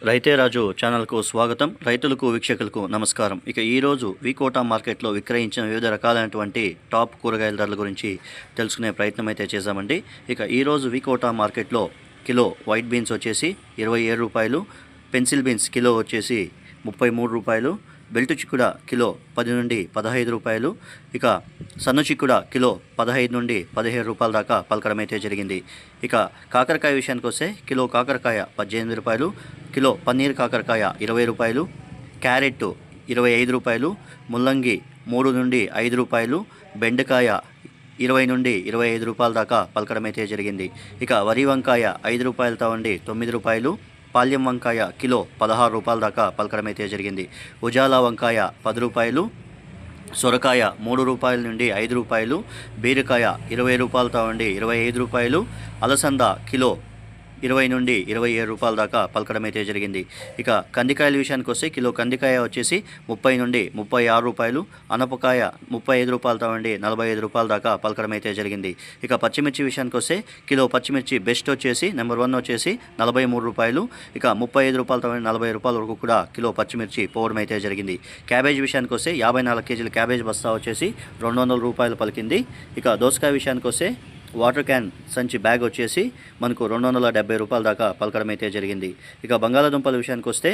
రైతే రాజు ఛానల్కు స్వాగతం. రైతులకు వీక్షకులకు నమస్కారం. ఇక ఈరోజు వికోటా మార్కెట్లో విక్రయించిన వివిధ రకాలైనటువంటి టాప్ కూరగాయల ధరల గురించి తెలుసుకునే ప్రయత్నం అయితే చేశామండి. ఇక ఈరోజు వికోటా మార్కెట్లో కిలో వైట్ బీన్స్ వచ్చేసి 27 రూపాయలు, పెన్సిల్ బీన్స్ కిలో వచ్చేసి 33 రూపాయలు, బెల్ట్ చిక్కుడ కిలో 10 నుండి 15 రూపాయలు, ఇక సన్న చిక్కుడ కిలో 15 నుండి 17 రూపాయల దాకా పలకడం అయితే జరిగింది. ఇక కాకరకాయ విషయానికి వస్తే కిలో కాకరకాయ 18 రూపాయలు, కిలో పన్నీర్ కాకరకాయ 20 రూపాయలు, క్యారెట్ 25 రూపాయలు, ముల్లంగి 3 నుండి 5 రూపాయలు, బెండకాయ 20 నుండి 25 రూపాయల దాకా పలకడం అయితే జరిగింది. ఇక వరి వంకాయ 5 రూపాయలతో ఉండి 9 రూపాయలు, పాల్యం వంకాయ కిలో 16 రూపాయల దాకా పలకడం అయితే జరిగింది. ఉజాలా వంకాయ 10 రూపాయలు, సొరకాయ 3 రూపాయల నుండి 5 రూపాయలు, బీరకాయ 20 రూపాయలతో ఉండి 25 రూపాయలు, అలసంద కిలో 20 నుండి 27 రూపాయల దాకా పలకడం అయితే జరిగింది. ఇక కందికాయల విషయానికి వస్తే కిలో కందికాయ వచ్చేసి 30 నుండి 36 రూపాయలు, అనపకాయ 35 రూపాయలతో ఉండి 45 రూపాయల దాకా పలకడం అయితే జరిగింది. ఇక పచ్చిమిర్చి విషయానికి వస్తే కిలో పచ్చిమిర్చి బెస్ట్ వచ్చేసి నెంబర్ 1 వచ్చేసి 43 రూపాయలు, ఇక 35 రూపాయలతో 40 రూపాయల వరకు కూడా కిలో పచ్చిమిర్చి పోవడం అయితే జరిగింది. క్యాబేజ్ విషయానికి వస్తే 54 కేజీల క్యాబేజ్ బస్తా వచ్చేసి 200 రూపాయలు పలికింది. ఇక దోసకాయ విషయానికి వస్తే వాటర్ క్యాన్ సంచి బ్యాగ్ వచ్చేసి మనకు 270 రూపాయల దాకా పలకడం అయితే జరిగింది. ఇక బంగాళాదుంపల విషయానికి వస్తే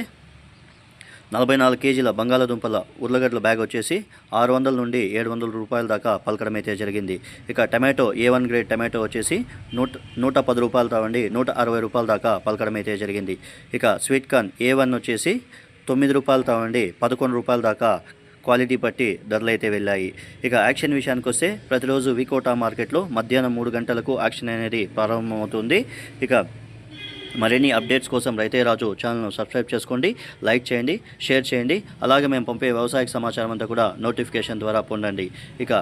44 కేజీల బంగాళాదుంపల ఉర్లగడ్డల బ్యాగ్ వచ్చేసి 600 నుండి 700 రూపాయల దాకా పలకడం అయితే జరిగింది. ఇక టమాటో A1 గ్రేడ్ టమాటో వచ్చేసి 110 రూపాయలతో ఉండి 160 రూపాయల దాకా పలకడం అయితే జరిగింది. ఇక స్వీట్ కార్న్ A1 వచ్చేసి 9 రూపాయలతో ఉండి 11 రూపాయల దాకా క్వాలిటీ బట్టి ధరలు అయితే వెళ్ళాయి. ఇక యాక్షన్ విషయానికి వస్తే ప్రతిరోజు వికోటా మార్కెట్లో మధ్యాహ్నం 3 గంటలకు యాక్షన్ అనేది ప్రారంభమవుతుంది. ఇక మరిన్ని అప్డేట్స్ కోసం రైతే రాజు ఛానల్ను సబ్స్క్రైబ్ చేసుకోండి, లైక్ చేయండి, షేర్ చేయండి. అలాగే మేము పంపే వ్యవసాయ సమాచారం అంతా కూడా నోటిఫికేషన్ ద్వారా పొందండి. ఇక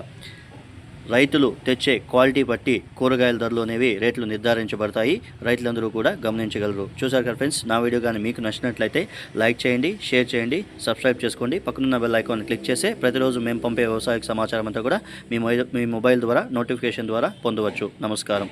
రైతులు తెచ్చే క్వాలిటీ బట్టి కూరగాయల ధరలు అనేవి రేట్లు నిర్ధారించబడతాయి. రైతులందరూ కూడా గమనించగలరు. చూసారు కదా ఫ్రెండ్స్, నా వీడియో కానీ మీకు నచ్చినట్లయితే లైక్ చేయండి, షేర్ చేయండి, సబ్స్క్రైబ్ చేసుకోండి. పక్కనున్న బెల్ ఐకాన్ క్లిక్ చేస్తే ప్రతిరోజు మేము పంపే వ్యవసాయ సమాచారం అంతా కూడా మీ మొబైల్ ద్వారా నోటిఫికేషన్ ద్వారా పొందవచ్చు. నమస్కారం.